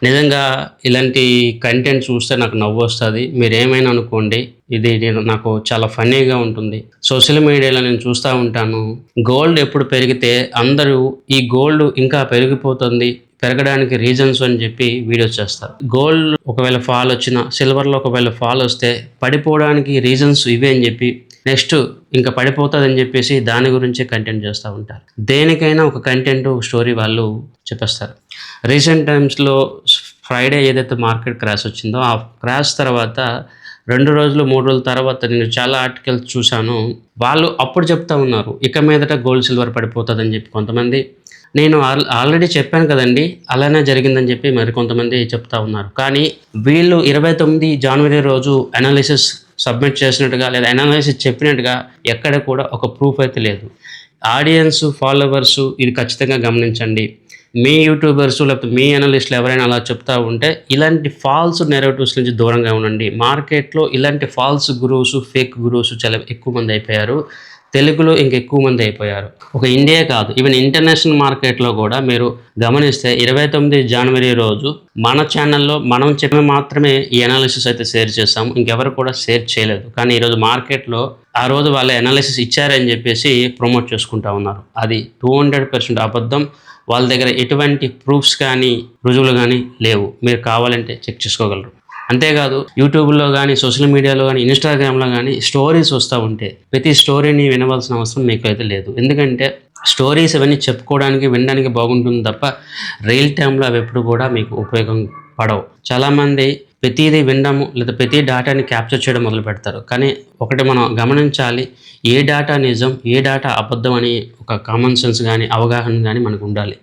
నిజంగా ఇలాంటి కంటెంట్ చూస్తే నాకు నవ్వొస్తది. మీరేమైనా అనుకోండి. నాకు చాలా ఫన్నీగా ఉంటుంది. సోషల్ మీడియాలో నేను చూస్తా ఉంటాను. గోల్డ్ ఎప్పుడు పెరిగితే అందరూ ఈ గోల్డ్ ఇంకా పెరిగిపోతుంది. పెరగడానికి రీజన్స్ అని చెప్పి వీడియోస్ చేస్తారు. గోల్డ్ ఒకవేళ ఫాల్ వచ్చినా, సిల్వర్‌లో ఒకవేళ ఫాల్ వస్తే పడిపోవడానికి రీజన్స్ ఇవే అని చెప్పి నెక్స్ట్ ఇంకా పడిపోతదని చెప్పేసి దాని గురించే కంటెంట్ చేస్తా ఉంటారు. దేనికైనా ఒక కంటెంట్, ఒక స్టోరీ వాళ్ళు చెప్పేస్తారు. రీసెంట్ టైమ్స్‌లో ఫ్రైడే ఏదైతే మార్కెట్ క్రాష్ వచ్చిందో, ఆ క్రాష్ తర్వాత 2 రోజులు, 3 రోజుల తర్వాత నేను చాలా ఆర్టికల్స్ చూశాను. వాళ్ళు అప్పుడు చెప్తా ఉన్నారు. ఇక మీదట గోల్డ్, సిల్వర్ పడిపోతదని చెప్పి కొంతమంది. నేను ఆల్రెడీ చెప్పాను కదండీ! అలానే జరిగిందని చెప్పి మరికొంతమంది చెప్తా ఉన్నారు. కానీ వీళ్ళు 29 జనవరి రోజు అనాలిసిస్ సబ్మిట్ చేసినట్టుగా లేదా అనాలిసిస్ చెప్పినట్టుగా ఎక్కడ కూడా ఒక ప్రూఫ్ అయితే లేదు. ఆడియన్స్, ఫాలోవర్స్ ఇది ఖచ్చితంగా గమనించండి. మీ యూట్యూబర్స్ లేకపోతే మీ అనలిస్టులు ఎవరైనా అలా చెప్తా ఉంటే ఇలాంటి ఫాల్స్ నెరేటివ్స్ నుంచి దూరంగా ఉండండి. మార్కెట్‌లో ఇలాంటి ఫాల్స్ గురూస్, ఫేక్ గురూస్ చాలా ఎక్కువ మంది అయిపోయారు. తెలుగులో ఇంకెక్కువ మంది అయిపోయారు. ఒక ఇండియా కాదు, ఈవెన్ ఇంటర్నేషనల్ మార్కెట్‌లో కూడా మీరు గమనిస్తే 29 జనవరి రోజు మన ఛానల్‌లో మనం చెప్పినవి మాత్రమే ఈ అనాలిసిస్ అయితే షేర్ చేసాము. ఇంకెవరు కూడా షేర్ చేయలేదు. కానీ ఈరోజు మార్కెట్‌లో ఆ రోజు వాళ్ళ అనాలిసిస్ ఇచ్చారని చెప్పేసి ప్రమోట్ చేసుకుంటా ఉన్నారు. అది 200% అబద్ధం. వాళ్ళ దగ్గర ఎటువంటి ప్రూఫ్స్ కానీ, రుజువులు గానీ లేవు. మీరు కావాలంటే చెక్ చేసుకోగలరు. అంతేకాదు యూట్యూబ్‌లో గానీ, సోషల్ మీడియాలో గానీ, ఇన్‌స్టాగ్రామ్‌లో గానీ స్టోరీస్ వస్తా ఉంటాయి. ప్రతి స్టోరీని వినవలసిన అవసరం మీకైతే లేదు. ఎందుకంటే స్టోరీస్ అవన్నీ చెప్పుకోవడానికి, వినడానికి బాగుంటుంది తప్ప రియల్ టైమ్‌లో అవెప్పుడు కూడా మీకు ఉపయోగం పడవు. చాలామంది ప్రతీదీ వినడము లేదా ప్రతి డేటాని క్యాప్చర్ చేయడం మొదలుపెడతారు. కానీ ఒకటి మనం గమనించాలి. ఏ డేటా నిజం, ఏ డేటా అబద్ధం అని ఒక కామన్ సెన్స్ గానీ, అవగాహన గానీ మనకుండాలి.